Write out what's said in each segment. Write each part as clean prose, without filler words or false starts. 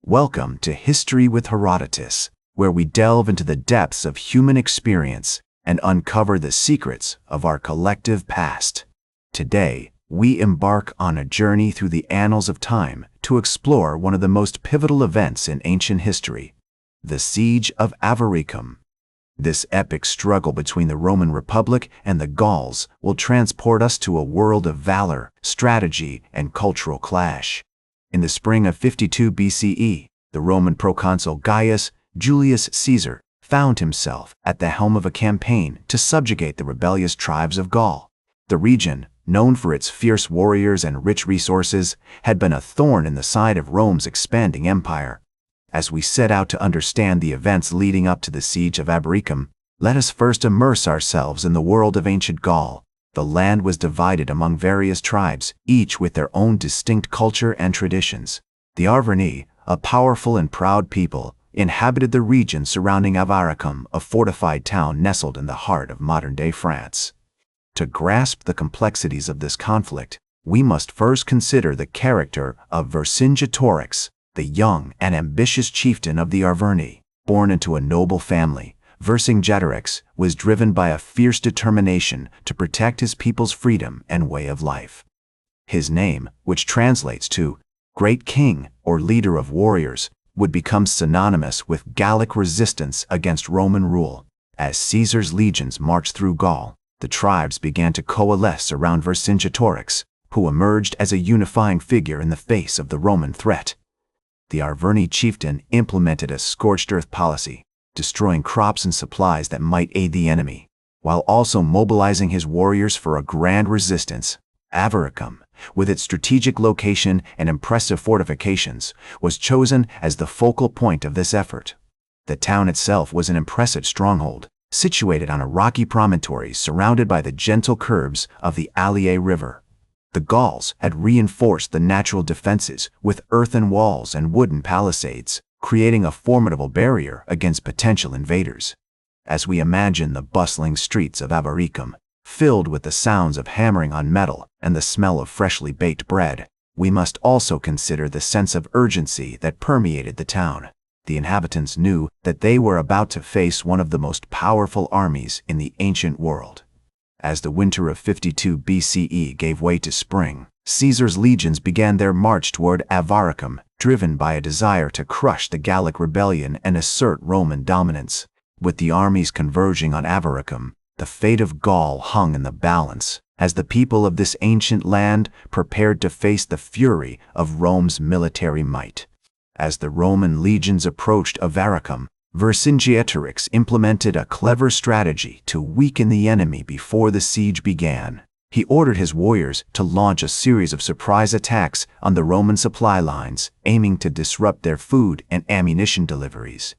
Welcome to History with Herodotus, where we delve into the depths of human experience and uncover the secrets of our collective past. Today, we embark on a journey through the annals of time to explore one of the most pivotal events in ancient history, the Siege of Avaricum. This epic struggle between the Roman Republic and the Gauls will transport us to a world of valor, strategy, and cultural clash. In the spring of 52 BCE, the Roman proconsul Gaius Julius Caesar found himself at the helm of a campaign to subjugate the rebellious tribes of Gaul. The region, known for its fierce warriors and rich resources, had been a thorn in the side of Rome's expanding empire. As we set out to understand the events leading up to the siege of Avaricum, let us first immerse ourselves in the world of ancient Gaul. The land was divided among various tribes, each with their own distinct culture and traditions. The Arverni, a powerful and proud people, inhabited the region surrounding Avaricum, a fortified town nestled in the heart of modern-day France. To grasp the complexities of this conflict, we must first consider the character of Vercingetorix, the young and ambitious chieftain of the Arverni. Born into a noble family, Vercingetorix was driven by a fierce determination to protect his people's freedom and way of life. His name, which translates to Great King or Leader of Warriors, would become synonymous with Gallic resistance against Roman rule. As Caesar's legions marched through Gaul, the tribes began to coalesce around Vercingetorix, who emerged as a unifying figure in the face of the Roman threat. The Arverni chieftain implemented a scorched earth policy, destroying crops and supplies that might aid the enemy, while also mobilizing his warriors for a grand resistance. Avaricum, with its strategic location and impressive fortifications, was chosen as the focal point of this effort. The town itself was an impressive stronghold, situated on a rocky promontory surrounded by the gentle curves of the Allier River. The Gauls had reinforced the natural defenses with earthen walls and wooden palisades, creating a formidable barrier against potential invaders. As we imagine the bustling streets of Avaricum, filled with the sounds of hammering on metal and the smell of freshly baked bread, we must also consider the sense of urgency that permeated the town. The inhabitants knew that they were about to face one of the most powerful armies in the ancient world. As the winter of 52 BCE gave way to spring, Caesar's legions began their march toward Avaricum, driven by a desire to crush the Gallic rebellion and assert Roman dominance. With the armies converging on Avaricum, the fate of Gaul hung in the balance, as the people of this ancient land prepared to face the fury of Rome's military might. As the Roman legions approached Avaricum, Vercingetorix implemented a clever strategy to weaken the enemy before the siege began. He ordered his warriors to launch a series of surprise attacks on the Roman supply lines, aiming to disrupt their food and ammunition deliveries.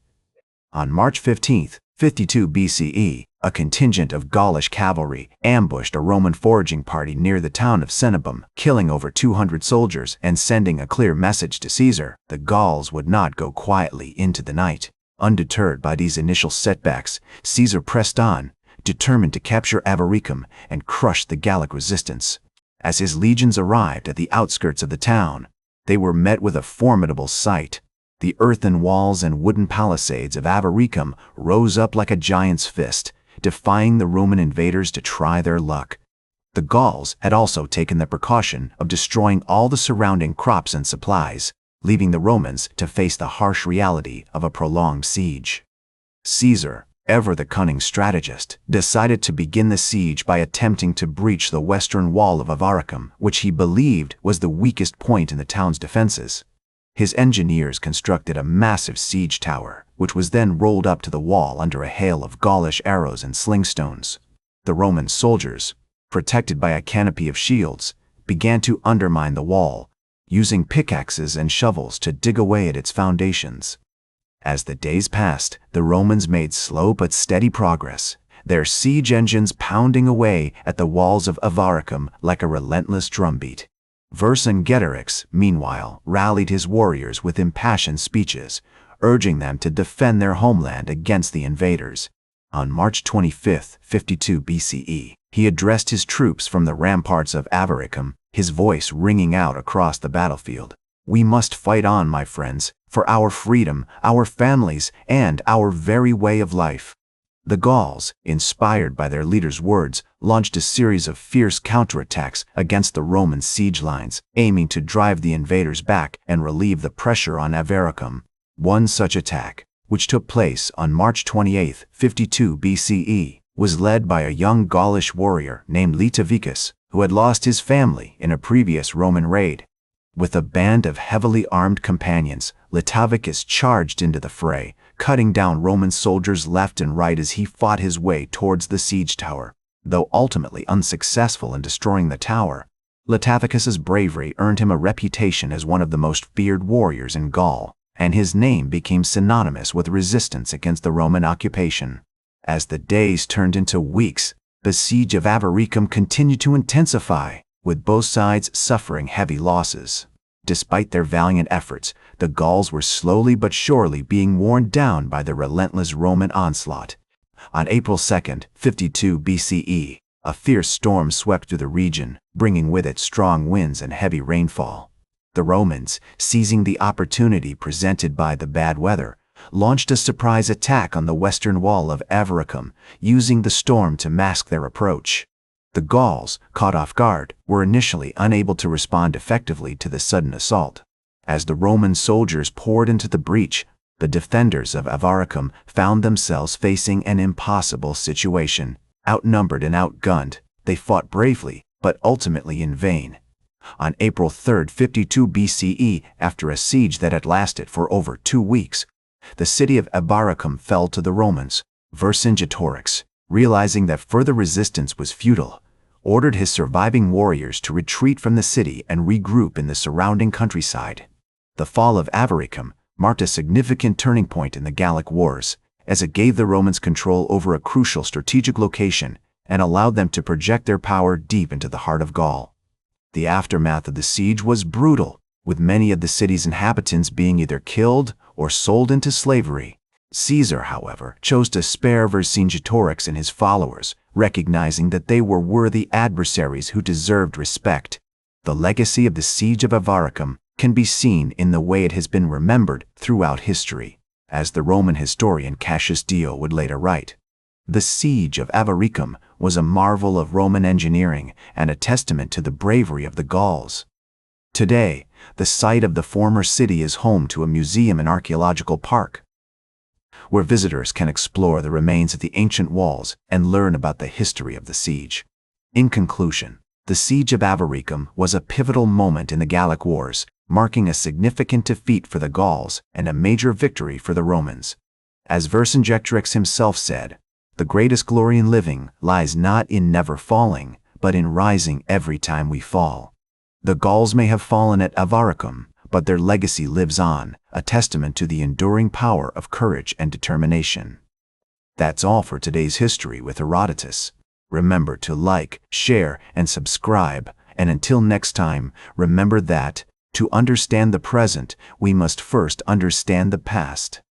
On March 15, 52 BCE, a contingent of Gaulish cavalry ambushed a Roman foraging party near the town of Cenabum, killing over 200 soldiers and sending a clear message to Caesar: the Gauls would not go quietly into the night. Undeterred by these initial setbacks, Caesar pressed on, determined to capture Avaricum and crush the Gallic resistance. As his legions arrived at the outskirts of the town, they were met with a formidable sight. The earthen walls and wooden palisades of Avaricum rose up like a giant's fist, defying the Roman invaders to try their luck. The Gauls had also taken the precaution of destroying all the surrounding crops and supplies, leaving the Romans to face the harsh reality of a prolonged siege. Caesar, ever the cunning strategist, decided to begin the siege by attempting to breach the western wall of Avaricum, which he believed was the weakest point in the town's defenses. His engineers constructed a massive siege tower, which was then rolled up to the wall under a hail of Gaulish arrows and slingstones. The Roman soldiers, protected by a canopy of shields, began to undermine the wall, using pickaxes and shovels to dig away at its foundations. As the days passed, the Romans made slow but steady progress, their siege engines pounding away at the walls of Avaricum like a relentless drumbeat. Vercingetorix, meanwhile, rallied his warriors with impassioned speeches, urging them to defend their homeland against the invaders. On March 25, 52 BCE, he addressed his troops from the ramparts of Avaricum, his voice ringing out across the battlefield. "We must fight on, my friends. for our freedom, our families, and our very way of life. The Gauls, inspired by their leader's words, launched a series of fierce counterattacks against the Roman siege lines, aiming to drive the invaders back and relieve the pressure on Avaricum. One such attack, which took place on March 28, 52 BCE, was led by a young Gaulish warrior named Herodotus, who had lost his family in a previous Roman raid. With a band of heavily armed companions, Herodotus charged into the fray, cutting down Roman soldiers left and right as he fought his way towards the siege tower. Though ultimately unsuccessful in destroying the tower, Herodotus's bravery earned him a reputation as one of the most feared warriors in Gaul, and his name became synonymous with resistance against the Roman occupation. As the days turned into weeks, the siege of Avaricum continued to intensify, with both sides suffering heavy losses. Despite their valiant efforts, the Gauls were slowly but surely being worn down by the relentless Roman onslaught. On April 2, 52 BCE, a fierce storm swept through the region, bringing with it strong winds and heavy rainfall. The Romans, seizing the opportunity presented by the bad weather, launched a surprise attack on the western wall of Avaricum, using the storm to mask their approach. The Gauls, caught off guard, were initially unable to respond effectively to the sudden assault. As the Roman soldiers poured into the breach, the defenders of Avaricum found themselves facing an impossible situation. Outnumbered and outgunned, they fought bravely, but ultimately in vain. On April 3, 52 BCE, after a siege that had lasted for over 2 weeks, the city of Avaricum fell to the Romans. Vercingetorix, realizing that further resistance was futile, ordered his surviving warriors to retreat from the city and regroup in the surrounding countryside. The fall of Avaricum marked a significant turning point in the Gallic Wars, as it gave the Romans control over a crucial strategic location and allowed them to project their power deep into the heart of Gaul. The aftermath of the siege was brutal, with many of the city's inhabitants being either killed or sold into slavery. Caesar, however, chose to spare Vercingetorix and his followers, recognizing that they were worthy adversaries who deserved respect. The legacy of the siege of Avaricum can be seen in the way it has been remembered throughout history. As the Roman historian Cassius Dio would later write, "The siege of Avaricum was a marvel of Roman engineering and a testament to the bravery of the Gauls." Today, the site of the former city is home to a museum and archaeological park, where visitors can explore the remains of the ancient walls and learn about the history of the siege. In conclusion, the siege of Avaricum was a pivotal moment in the Gallic Wars, marking a significant defeat for the Gauls and a major victory for the Romans. As Vercingetorix himself said, "The greatest glory in living lies not in never falling, but in rising every time we fall." The Gauls may have fallen at Avaricum, but their legacy lives on, a testament to the enduring power of courage and determination. That's all for today's History with Herodotus. Remember to like, share, and subscribe, and until next time, remember that, to understand the present, we must first understand the past.